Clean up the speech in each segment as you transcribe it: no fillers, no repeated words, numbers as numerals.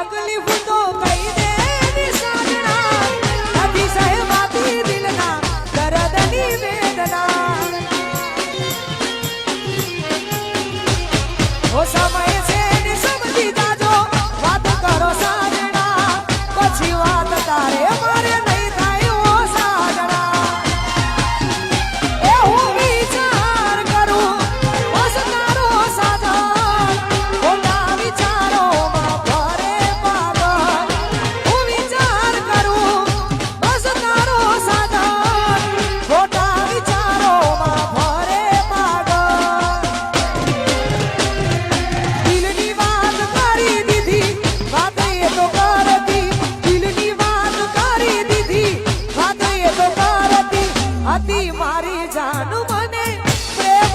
તકલીફ તો કઈ દે નિશાળના નથી સહેવાતી દિલના દર્દની વેદના ઓ સમય છે ને સમજી જાજો વાત કરો સાજણા પછી વાત તારે મારે નહીં થાય ઓ સાજણા એ હું વિચાર કરું બસ તારો સાધન ખોટા વિચારોમાં ભરે પાગલ હું વિચાર કરું બસ તારો સાધન ખોટા વિચારોમાં ભરે પાગલ દિલની વાત કરી દીધી વાત એ તો કરતી દિલની વાત કરી દીધી વાત એ તો કરતી હતી મારી જાન મને પ્રેમ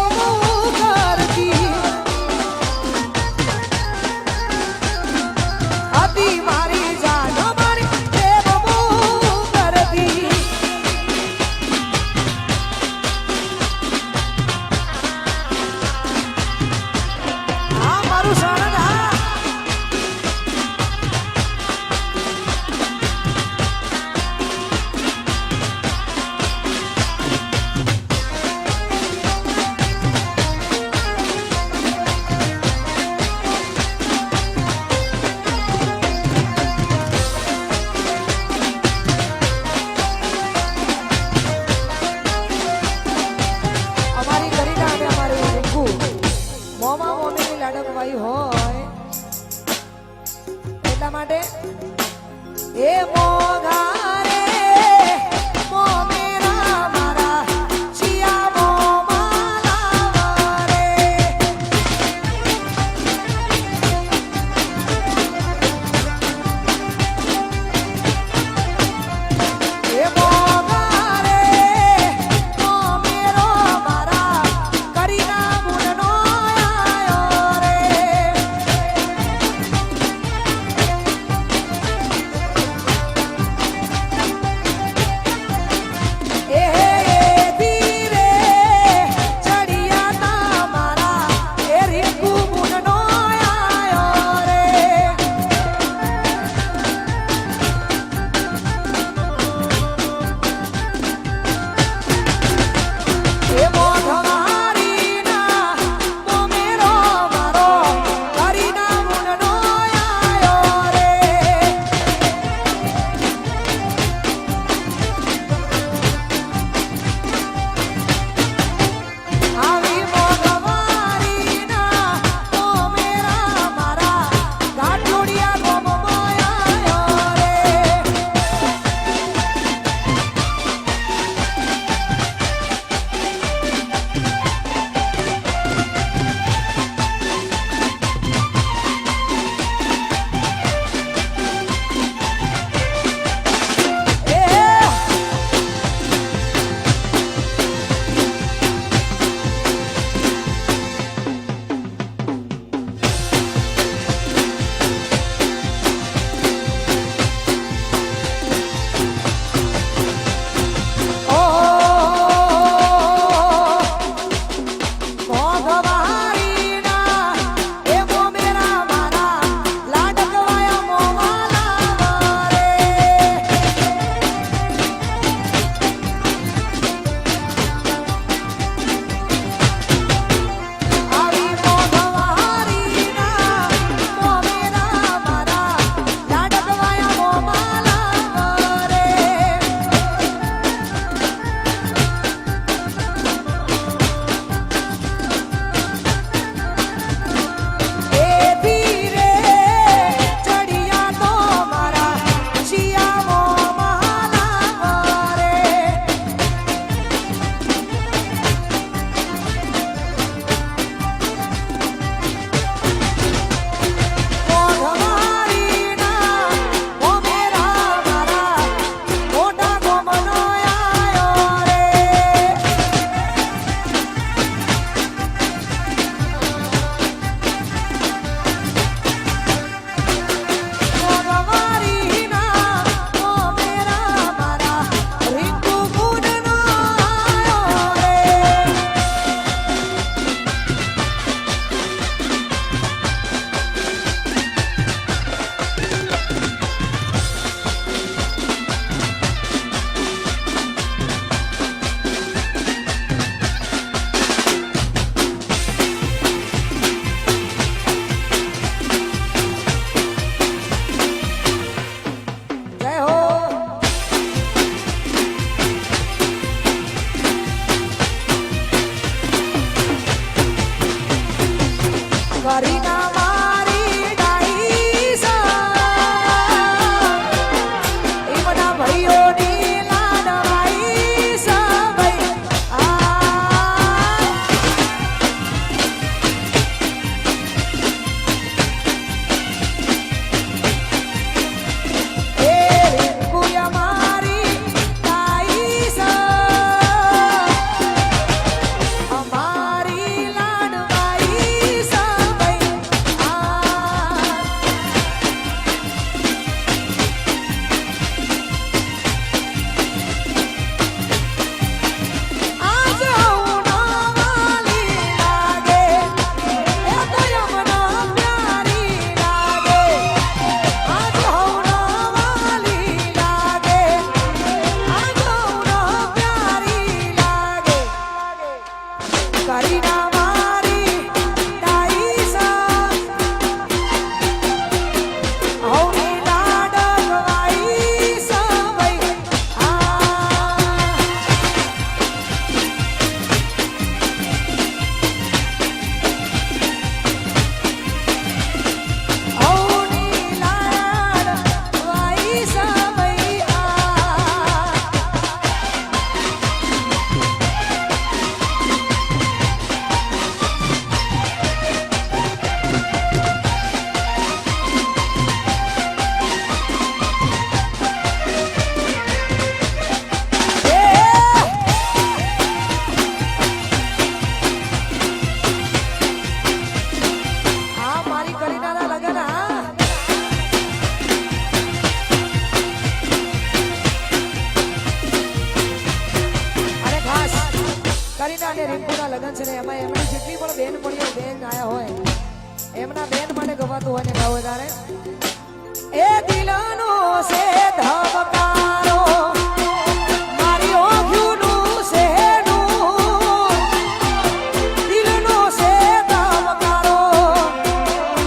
કરતી હતી મારી જાન મારી પ્રેમ કરતી આ મારું શરણ અમારી કરીના અને અમારી રીંકુ મોમાં મોમીની લાડકવાઈ હોય એટલા માટે એ મોગા રે મોમેરા મારા ચિયા મોમાં લાવા રે એ મોગા રે મોમેરો મારા કરીના ગુણનો આયો રે કરીના મારી ડાઈસા એમના ભાઈઓની લાડવાઈ સભાઈ એ રીંકુયા મારી ડાઈસા અમારી લાડવાઈ સભાઈ આજ હું નાવાલી લાગે એ તો યમના પ્યારી લાગે આજ હું નાવાલી લાગે આજ હું પ્યારી લાગે કરીના મારી ડાઈસા હૌની લાડવાઈ સભાઈ હૌની લાડવાઈ સભાઈ આ મારી કરીનાના લગન અને ખાસ કરીના અને રિંકુના લગન છે ને એમાં એમની જેટલી પણ બેનપણીઓ બેન આયા હોય એમના બેન માટે ગવાતું હોય ને ગાવ તારે એ દિલનો છે ધબકારો મારી ઓખીનું છે નૂર દિલનો છે ધબકારો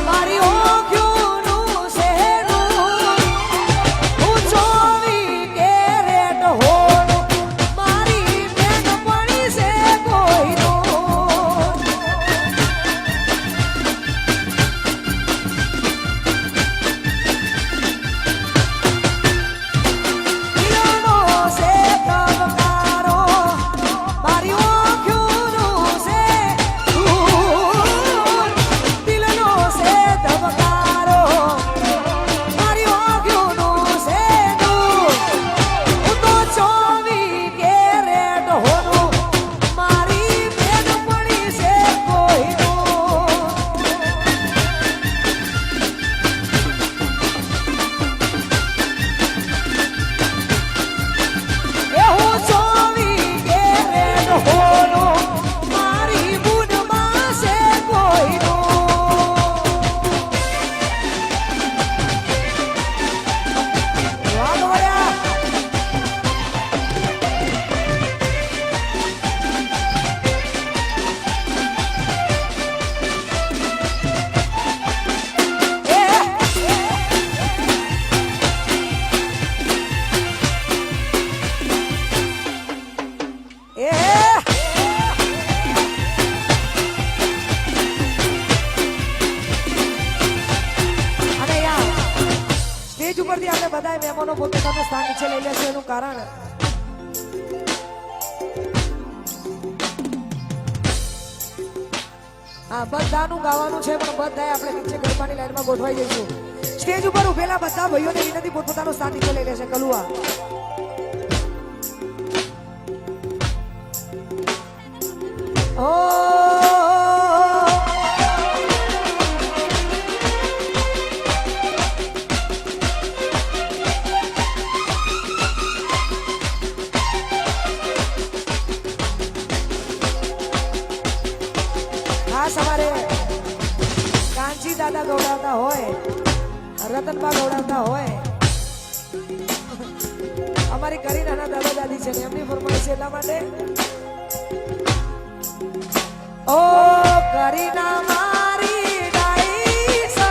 મારી ઓખીનું છે નૂર હું 24 કેરેટ હોનું મારી બેનપણી છે કોઈનું ઉપરથી આપણે બધાય મહેમાનો પોતાનું સ્થાન નીચે લઈ લેશે એનું કારણ હા બધાનું ગાવાનું છે પણ બધાય આપણે નીચે ગરબાની લાઈનમાં ગોઠવાઈ જઈશું સ્ટેજ ઉપર ઉભેલા બધા ભાઈઓને વિનંતી પોતાનું સ્થાન નીચે લઈ લેશે કલુઆ ઓ સવારે કાંચી દાદા ગૌડાવતા હોય રતનબા ગૌડાવતા હોય અમારી કરીનાના દાદા દાદી છે ને એમની ફરમાઈશ છે એટલા માટે ઓ કરીના મારી ડાઈસા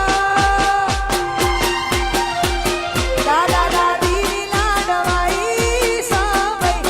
દાદા દાદી લાડવાઈ સભાઈ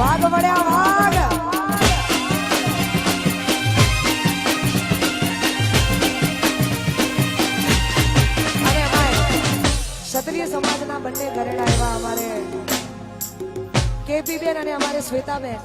વાઘ મળ્યા વાઘ. અને ભાઈ ક્ષત્રિય સમાજના બંને ઘરેણા એવા અમારે કેપી બેન અને અમારે શ્વેતા બેન